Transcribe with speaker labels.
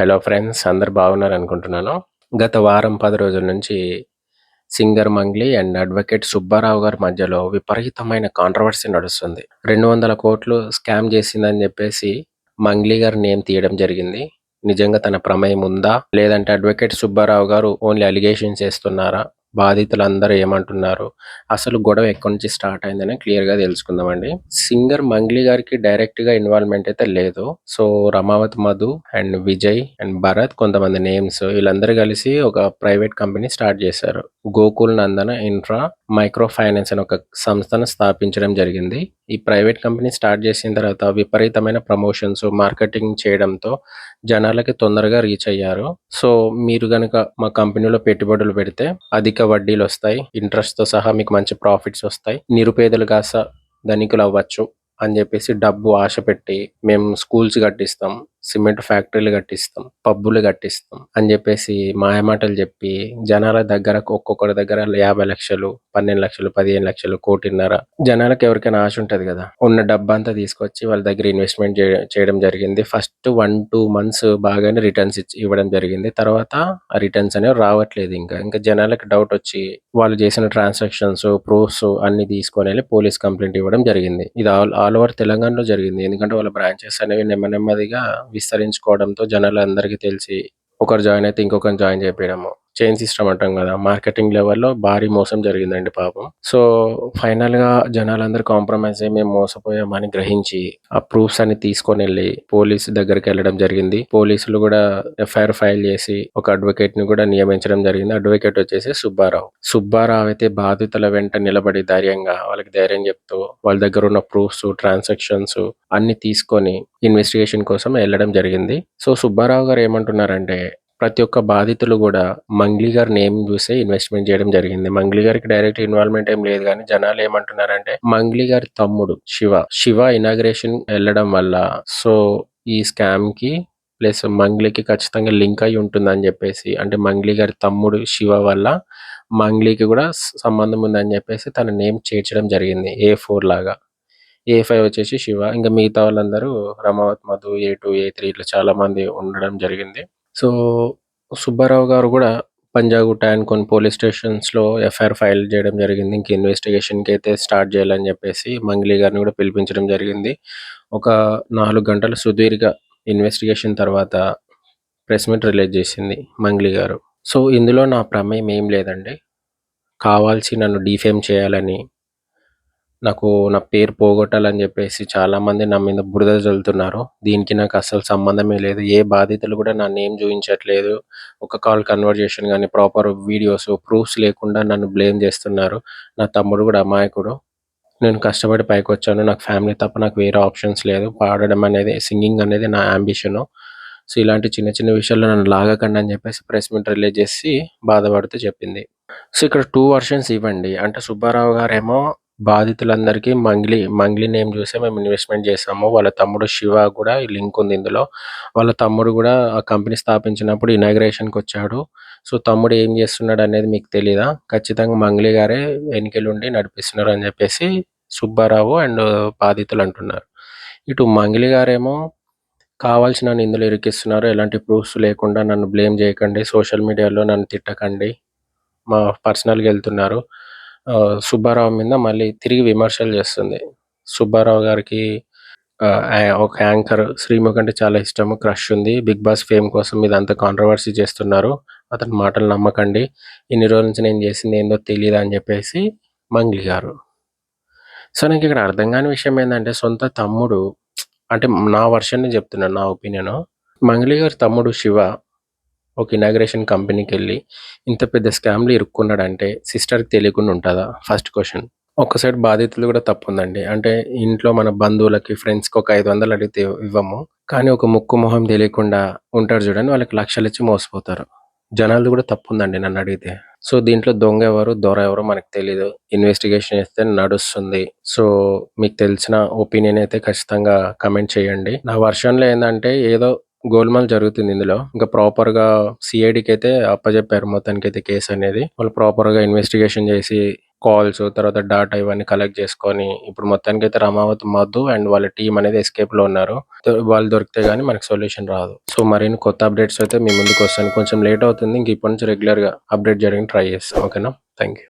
Speaker 1: Hello friends, అందరూ బాగున్నారనుకుంటున్నాను. గత వారం 10 రోజుల నుంచి singer Mangli and advocate Subbarao గారి మధ్యలో విపరీతమైన కాంట్రోవర్సీ నడుస్తుంది. 200,00,00,000 స్కామ్ చేసిందని చెప్పేసి మంగ్లీ గారి నేమ్ తీయడం జరిగింది. నిజంగా తన ప్రమేయం ఉందా? లేదంటే అడ్వకేట్ సుబ్బారావు గారు ఓన్లీ అలిగేషన్స్ ఏస్తున్నారా? బాధితులందరూ ఏమంటున్నారు? అసలు గొడవ ఎక్కడి నుంచి స్టార్ట్ అయిందని క్లియర్‌గా తెలుసుకుందామండి. సింగర్ మంగ్లీ గారికి డైరెక్ట్‌గా ఇన్వాల్వ్‌మెంట్ అయితే లేదు. So, Ramavath Madhu and Vijay and Bharat కొంతమంది నేమ్స్ వీళ్ళందరూ కలిసి ఒక ప్రైవేట్ కంపెనీ స్టార్ట్ చేశారు. గోకుల్ నందన ఇన్ఫ్రా మైక్రో ఫైనాన్స్ అనే ఒక సంస్థను స్థాపించడం జరిగింది. ఈ ప్రైవేట్ కంపెనీ స్టార్ట్ చేసిన తర్వాత విపరీతమైన ప్రమోషన్స్, మార్కెటింగ్ చేయడంతో జనాలకి తొందరగా రీచ్ అయ్యారు. సో, మీరు గనక మా కంపెనీలో పెట్టుబడులు పెడితే అధిక వడ్డీలొస్తాయి. ఇంట్రెస్ట్‌తో సహా మీకు మంచి ప్రాఫిట్స్ ఒస్తాయి. నిరుపేదలు కాస్త ధనికులవ్వచ్చు అని జెప్పేసి డబ్బు ఆశ పెట్టి, మేము స్కూల్స్ కట్టిస్తాం, సిమెంట్ ఫ్యాక్టరీలు కట్టిస్తాం, పబ్బులు కట్టిస్తాం అని జెప్పేసి మాయమాటలు జెప్పి జనాల దగ్గర ఒక్కొక్కడి దగ్గర 50,00,000, 12,00,000, 15,00,000, 1,50,00,000 జనాలకు ఎవరికైనా ఆశ ఉంటది గదా! ఉన్న డబ్బంతా తీసుకొచ్చి వాళ్ళ దగ్గర ఇన్వెస్ట్‌మెంట్ చేయడం జరిగింది. ఫస్ట్ 1, 2 మంత్స్ బాగానే రిటర్న్స్ ఇవ్వడం జరిగింది. తర్వాత ఆ రిటర్న్స్ అనేవి రావట్లేదు ఇంకా. ఇంకా జనాలకి డౌటొచ్చి వాళ్ళు చేసిన ట్రాన్సాక్షన్స్, ప్రూఫ్స్ అన్నీ తీసుకొనెళ్ళి పోలీస్ కంప్లెయింట్ ఇవ్వడం జరిగింది. ఇది ఆల్ ఓవర్ తెలంగాణలో జరిగింది. ఎందుకంటే వాళ్ళ బ్రాంచెస్ అనేవి నెమ్మదిగా విస్తరించుకోవడంతో జనాలందరికీ తెలిసి ఒకరు జాయిన్ అయితే ఇంకొకరిని జాయిన్ చేపియడము. చైన్ సిస్టమ్ అంటాం గదా! మార్కెటింగ్ లెవెల్‌లో భారీ మోసం జరిగిందండి పాపం. సో, ఫైనల్‌గా జనాలందరూ కాంప్రమైజ్ అయ్యి మేము మోసపోయామని గ్రహించి ఆ ప్రూఫ్స్ అన్ని తీసుకొనెళ్ళి పోలీస్ దగ్గరికెళ్ళడం జరిగింది. పోలీసులు గూడా ఎఫ్ఐఆర్ ఫైల్ చేసి ఒక అడ్వకేట్‌ని గూడా నియమించడం జరిగింది. అడ్వకేట్ వచ్చేసి సుబ్బారావు. సుబ్బారావు అయితే బాధితుల వెంట నిలబడి ధైర్యంగా వాళ్ళకి ధైర్యం చెప్తూ వాళ్ళ దగ్గరున్న ప్రూఫ్స్, ట్రాన్సాక్షన్స్ అన్నీ తీసుకొని ఇన్వెస్టిగేషన్ కోసం ఎళ్ళడం జరిగింది. సో, సుబ్బారావు గారు ఏమంటున్నారంటే ప్రతి ఒక్క బాధితులు గూడా మంగ్లీ గారి నేమ్ జూసే ఇన్వెస్ట్‌మెంట్ జేయడం జరిగింది. మంగ్లీ గారికి డైరెక్ట్ ఇన్వాల్వ్‌మెంట్ ఏం లేదు గానీ జనాలేమంటున్నారంటే మంగ్లీ గారి తమ్ముడు శివ ఇనాగరేషన్ ఎళ్ళడం వల్ల సో, ఈ స్కామ్‌కి ప్లస్ మంగ్లీకి ఖచ్చితంగా లింక్ అయ్యి ఉంటుందని జెప్పేసి అంటే మంగ్లీ గారి తమ్ముడు శివ వల్ల మంగ్లీకి గూడా సంబంధం ఉందని జెప్పేసి తన నేమ్ చేర్చడం జరిగింది. ఏ4 లాగా. ఏ5 వచ్చేసి శివ. ఇంక మిగతా వాళ్ళందరూ రమావత్ మధు, ఏ2, ఏ3 ఇట్లా చాలామంది ఉండడం జరిగింది. సో, సుబ్బారావు గారు గూడా పంజాగుట్ట అండ్ కొన్ని పోలీస్ స్టేషన్స్‌లో ఎఫ్ఐఆర్ ఫైల్ జేయడం జరిగింది. ఇంక ఇన్వెస్టిగేషన్‌కైతే స్టార్ట్ జేయాలని జెప్పేసి మంగ్లీ గారిని గూడా పిలిపించడం జరిగింది. ఒక 4 గంటల సుదీర్ఘ ఇన్వెస్టిగేషన్ తర్వాత ప్రెస్ మీట్ రిలీజ్ జేసింది మంగ్లీ గారు. సో, ఇందులో నా ప్రమేయం ఏం లేదండి. కావాల్సి నన్ను డీఫేమ్ చేయాలని నా పేరు పోగొట్టాలని జెప్పేసి చాలామంది నా మీద బురద జల్లుతున్నారు. దీనికి నాకు అస్సలు సంబంధమే లేదు. ఏ బాధితులు గూడా నా నేమ్ జూయించట్లేదు. ఒక కాల్ కన్వర్జేషన్ గానీ, ప్రాపర్ వీడియోస్, ప్రూఫ్స్ లేకుండా నన్ను బ్లేమ్ జేస్తున్నారు. నా తమ్ముడు గూడా అమాయకుడు. నేను కష్టపడి పైకొచ్చాను. నాకు ఫ్యామిలీ తప్ప నాకు వేరే ఆప్షన్స్ లేదు. పాడడం అనేది, సింగింగ్ అనేది నా యాంబిషను. సో, ఇలాంటి చిన్న చిన్న విషయాల్లో నన్ను లాగకండి అని జెప్పేసి ప్రెస్ మీట్ రిలీజ్ జేసి బాధపడుతూ చెప్పింది. సో, ఇక్కడ 2 వర్షన్స్ ఇవ్వండి. అంటే సుబ్బారావు గారేమో బాధితులందరికీ మంగ్లీ నేమ్ జూసే మేము ఇన్వెస్ట్‌మెంట్ జేసాము. వాళ్ళ తమ్ముడు శివ గూడా ఈ లింక్ ఉంది ఇందులో. వాళ్ళ తమ్ముడు గూడా ఆ కంపెనీ స్థాపించినప్పుడు ఇనాగరేషన్‌కొచ్చాడు. సో, తమ్ముడు ఏం జేస్తున్నాడనేది మీకు తెలీదా? ఖచ్చితంగా మంగ్లీ గారే వెనకాలుండి నడిపిస్తున్నారు అని జెప్పేసి సుబ్బారావు అండ్ బాధితులు అంటున్నారు. ఇటు మంగ్లీ గారేమో కావాల్సి నన్ను ఇందులో ఇరికిస్తున్నారు. ఎలాంటి ప్రూఫ్స్ లేకుండా నన్ను బ్లేమ్ జేయకండి. సోషల్ మీడియాలో నన్ను తిట్టకండి. మా పర్సనల్‌గెళ్తున్నారు. సుబ్బారావు మీద మళ్ళీ తిరిగి విమర్శలు చేస్తుంది. సుబ్బారావు గారికి ఒక యాంకర్ 'శ్రీముఖ్' అంటే చాలా ఇష్టము. క్రష్ ఉంది. 'బిగ్ బాస్' ఫేమ్ కోసం ఇదంతా కాంట్రోవర్సీ చేస్తున్నారు. అతని మాటలు నమ్మకండి. ఇన్ని రోజుల నుంచి నేను చేసింది ఏందో తెలీదా అని చెప్పేసి మంగ్లీ గారు. సో, నాకిక్కడ అర్థం కాని విషయం ఏందంటే సొంత తమ్ముడు అంటే నా వర్షన్‌ని చెప్తున్నాను. నా ఒపీనియను. మంగ్లీ గారి తమ్ముడు శివ ఒక ఇనాగరేషన్ కంపెనీకెళ్ళి ఇంత పెద్ద స్కామ్‌లో ఇరుక్కున్నాడంటే సిస్టర్‌కి తెలియకుండా ఉంటదా? First question. ఒక సైడ్ బాధితులు గూడా తప్పుందండి. అంటే ఇంట్లో మన బంధువులకి, ఫ్రెండ్స్‌కి ఒక 500 అడిగితే ఇవ్వము. కానీ ఒక ముక్కు, మొహం తెలియకుండా ఉంటారు చూడండి వాళ్ళకి లక్షలిచ్చి మోసపోతారు. జనాలది గూడా తప్పుందండి నన్నడిగితే. సో, దీంట్లో దొంగ ఎవరు, దొర ఎవరో మనకు తెలీదు. ఇన్వెస్టిగేషన్ చేస్తే నడుస్తుంది. సో, మీకు తెలిసిన ఒపీనియన్ అయితే ఖచ్చితంగా కామెంట్ చేయండి. నా వర్షన్‌లో ఏందంటే ఏదో గోల్‌మాల్ జరుగుతుంది ఇందులో. ఇంకా ప్రాపర్‌గా సీఐడీకైతే అప్పజెప్పారు మొత్తానికైతే కేసనేది. వాళ్ళు ప్రాపర్‌గా ఇన్వెస్టిగేషన్ చేసి కాల్స్, తర్వాత డాటా ఇవన్నీ కలెక్ట్ చేసుకొని ఇప్పుడు మొత్తానికైతే రమావత్, మధు అండ్ వాళ్ళ టీమ్ అనేది ఎస్కేప్‌లో ఉన్నారు. వాళ్ళు దొరికితే గాని మనకు సొల్యూషన్ రాదు. సో, మరిన్ని కొత్త అప్డేట్స్ అయితే మీ ముందుకొస్తాను. కొంచెం లేట్ అవుతుంది. ఇంక ఇప్పటి నుంచి రెగ్యులర్‌గా అప్డేట్ చేయడానికి ట్రై చేస్తా. ఓకేనా? Thank you.